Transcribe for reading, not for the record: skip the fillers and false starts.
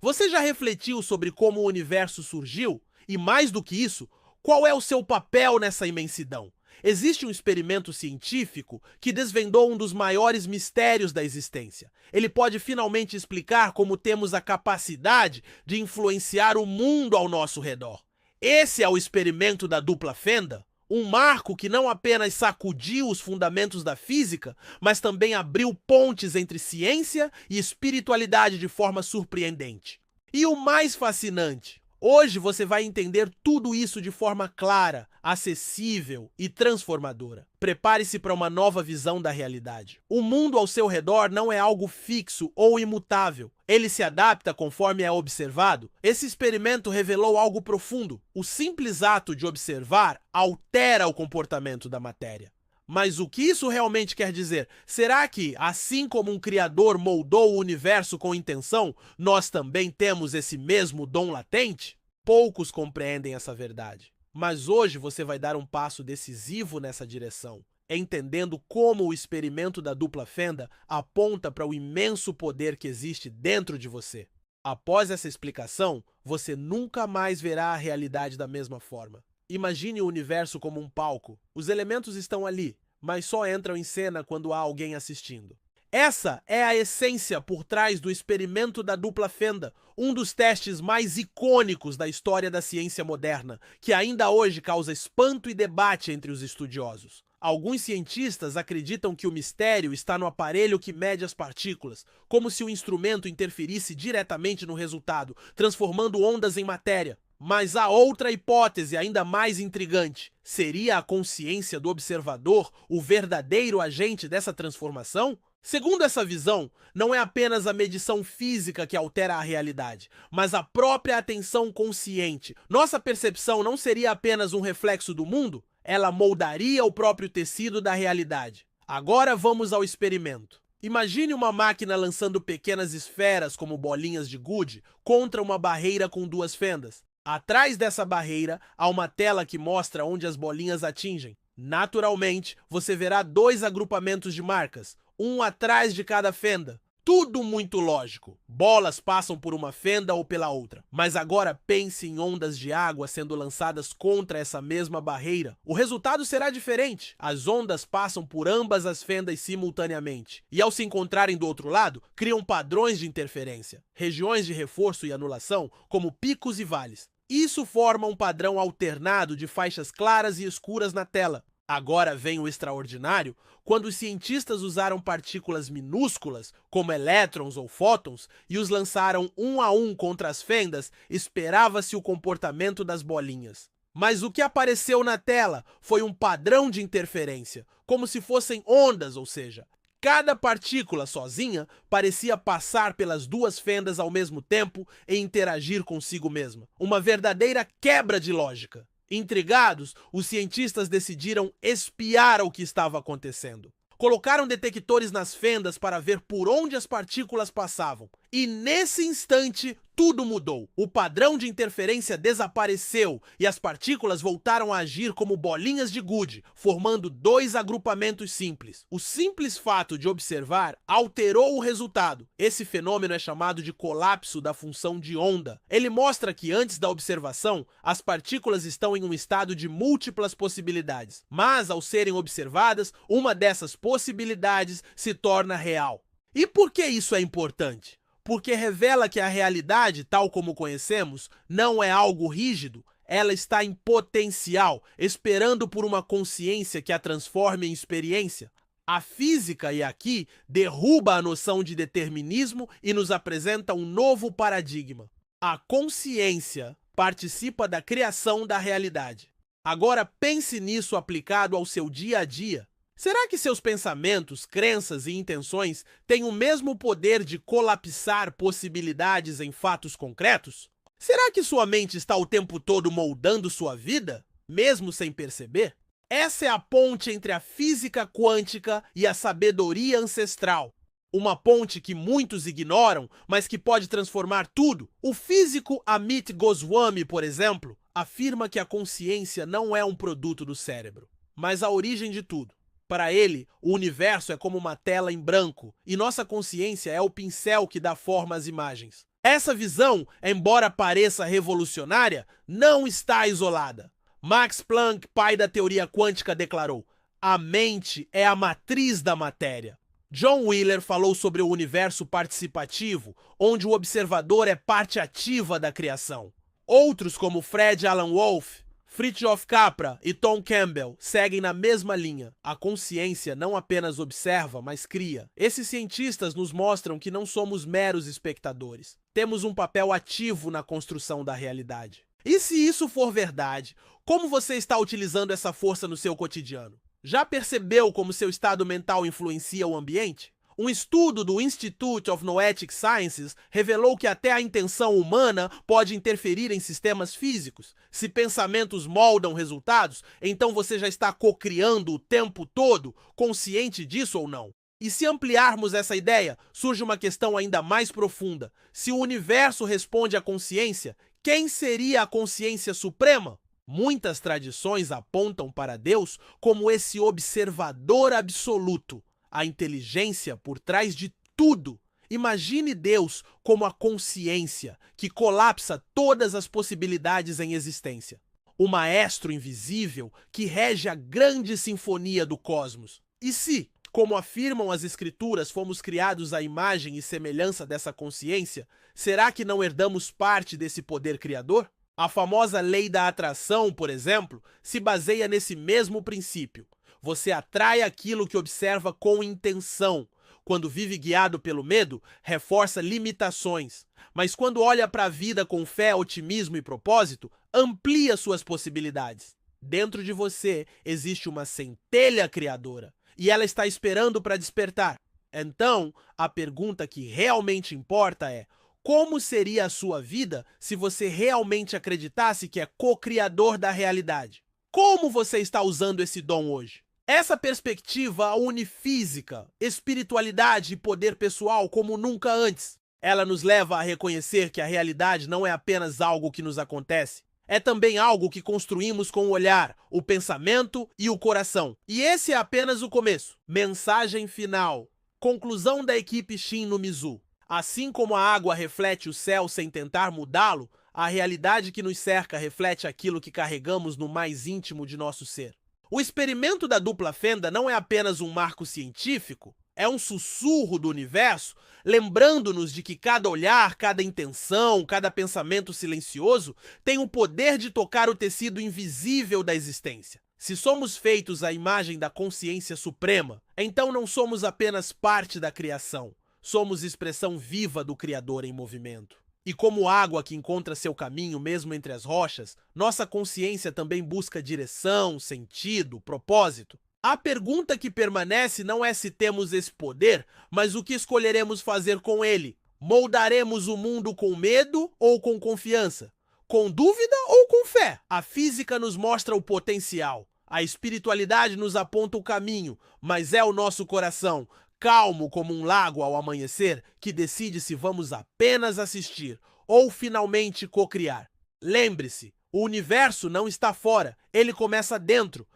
Você já refletiu sobre como o universo surgiu? E mais do que isso, qual é o seu papel nessa imensidão? Existe um experimento científico que desvendou um dos maiores mistérios da existência. Ele pode finalmente explicar como temos a capacidade de influenciar o mundo ao nosso redor. Esse é o experimento da dupla fenda, um marco que não apenas sacudiu os fundamentos da física, mas também abriu pontes entre ciência e espiritualidade de forma surpreendente. E o mais fascinante, hoje você vai entender tudo isso de forma clara, acessível e transformadora. Prepare-se para uma nova visão da realidade. O mundo ao seu redor não é algo fixo ou imutável. Ele se adapta conforme é observado. Esse experimento revelou algo profundo. O simples ato de observar altera o comportamento da matéria. Mas o que isso realmente quer dizer? Será que, assim como um criador moldou o universo com intenção, nós também temos esse mesmo dom latente? Poucos compreendem essa verdade. Mas hoje você vai dar um passo decisivo nessa direção, entendendo como o experimento da dupla fenda aponta para o imenso poder que existe dentro de você. Após essa explicação, você nunca mais verá a realidade da mesma forma. Imagine o universo como um palco. Os elementos estão ali, mas só entram em cena quando há alguém assistindo. Essa é a essência por trás do experimento da dupla fenda, um dos testes mais icônicos da história da ciência moderna, que ainda hoje causa espanto e debate entre os estudiosos. Alguns cientistas acreditam que o mistério está no aparelho que mede as partículas, como se o instrumento interferisse diretamente no resultado, transformando ondas em matéria. Mas há outra hipótese ainda mais intrigante. Seria a consciência do observador o verdadeiro agente dessa transformação? Segundo essa visão, não é apenas a medição física que altera a realidade, mas a própria atenção consciente. Nossa percepção não seria apenas um reflexo do mundo? Ela moldaria o próprio tecido da realidade. Agora vamos ao experimento. Imagine uma máquina lançando pequenas esferas como bolinhas de gude contra uma barreira com duas fendas. Atrás dessa barreira, há uma tela que mostra onde as bolinhas atingem. Naturalmente, você verá dois agrupamentos de marcas, um atrás de cada fenda. Tudo muito lógico. Bolas passam por uma fenda ou pela outra. Mas agora pense em ondas de água sendo lançadas contra essa mesma barreira. O resultado será diferente. As ondas passam por ambas as fendas simultaneamente. E ao se encontrarem do outro lado, criam padrões de interferência. Regiões de reforço e anulação, como picos e vales. Isso forma um padrão alternado de faixas claras e escuras na tela. Agora vem o extraordinário, quando os cientistas usaram partículas minúsculas, como elétrons ou fótons, e os lançaram um a um contra as fendas, esperava-se o comportamento das bolinhas. Mas o que apareceu na tela foi um padrão de interferência, como se fossem ondas, ou seja, cada partícula sozinha parecia passar pelas duas fendas ao mesmo tempo e interagir consigo mesma. Uma verdadeira quebra de lógica. Intrigados, os cientistas decidiram espiar o que estava acontecendo. Colocaram detectores nas fendas para ver por onde as partículas passavam. E nesse instante, tudo mudou. O padrão de interferência desapareceu e as partículas voltaram a agir como bolinhas de gude, formando dois agrupamentos simples. O simples fato de observar alterou o resultado. Esse fenômeno é chamado de colapso da função de onda. Ele mostra que antes da observação, as partículas estão em um estado de múltiplas possibilidades. Mas, ao serem observadas, uma dessas possibilidades se torna real. E por que isso é importante? Porque revela que a realidade, tal como conhecemos, não é algo rígido, ela está em potencial, esperando por uma consciência que a transforme em experiência. A física, e aqui, derruba a noção de determinismo e nos apresenta um novo paradigma. A consciência participa da criação da realidade. Agora pense nisso aplicado ao seu dia a dia. Será que seus pensamentos, crenças e intenções têm o mesmo poder de colapsar possibilidades em fatos concretos? Será que sua mente está o tempo todo moldando sua vida, mesmo sem perceber? Essa é a ponte entre a física quântica e a sabedoria ancestral. Uma ponte que muitos ignoram, mas que pode transformar tudo. O físico Amit Goswami, por exemplo, afirma que a consciência não é um produto do cérebro, mas a origem de tudo. Para ele, o universo é como uma tela em branco e nossa consciência é o pincel que dá forma às imagens. Essa visão, embora pareça revolucionária, não está isolada. Max Planck, pai da teoria quântica, declarou: a mente é a matriz da matéria. John Wheeler falou sobre o universo participativo, onde o observador é parte ativa da criação. Outros, como Fred Alan Wolf, Fritjof Capra e Tom Campbell, seguem na mesma linha. A consciência não apenas observa, mas cria. Esses cientistas nos mostram que não somos meros espectadores. Temos um papel ativo na construção da realidade. E se isso for verdade, como você está utilizando essa força no seu cotidiano? Já percebeu como seu estado mental influencia o ambiente? Um estudo do Institute of Noetic Sciences revelou que até a intenção humana pode interferir em sistemas físicos. Se pensamentos moldam resultados, então você já está cocriando o tempo todo, consciente disso ou não? E se ampliarmos essa ideia, surge uma questão ainda mais profunda. Se o universo responde à consciência, quem seria a consciência suprema? Muitas tradições apontam para Deus como esse observador absoluto, a inteligência por trás de tudo. Imagine Deus como a consciência que colapsa todas as possibilidades em existência. O maestro invisível que rege a grande sinfonia do cosmos. E se, como afirmam as escrituras, fomos criados à imagem e semelhança dessa consciência, será que não herdamos parte desse poder criador? A famosa lei da atração, por exemplo, se baseia nesse mesmo princípio. Você atrai aquilo que observa com intenção. Quando vive guiado pelo medo, reforça limitações. Mas quando olha para a vida com fé, otimismo e propósito, amplia suas possibilidades. Dentro de você existe uma centelha criadora e ela está esperando para despertar. Então, a pergunta que realmente importa é: como seria a sua vida se você realmente acreditasse que é co-criador da realidade? Como você está usando esse dom hoje? Essa perspectiva une física, espiritualidade e poder pessoal como nunca antes. Ela nos leva a reconhecer que a realidade não é apenas algo que nos acontece. É também algo que construímos com o olhar, o pensamento e o coração. E esse é apenas o começo. Mensagem final. Conclusão da equipe Shin no Mizu. Assim como a água reflete o céu sem tentar mudá-lo, a realidade que nos cerca reflete aquilo que carregamos no mais íntimo de nosso ser. O experimento da dupla fenda não é apenas um marco científico, é um sussurro do universo, lembrando-nos de que cada olhar, cada intenção, cada pensamento silencioso tem o poder de tocar o tecido invisível da existência. Se somos feitos à imagem da consciência suprema, então não somos apenas parte da criação. Somos expressão viva do Criador em movimento. E como água que encontra seu caminho mesmo entre as rochas, nossa consciência também busca direção, sentido, propósito. A pergunta que permanece não é se temos esse poder, mas o que escolheremos fazer com ele. Moldaremos o mundo com medo ou com confiança? Com dúvida ou com fé? A física nos mostra o potencial. A espiritualidade nos aponta o caminho, mas é o nosso coração, calmo como um lago ao amanhecer, que decide se vamos apenas assistir ou finalmente cocriar. Lembre-se, o universo não está fora, ele começa dentro.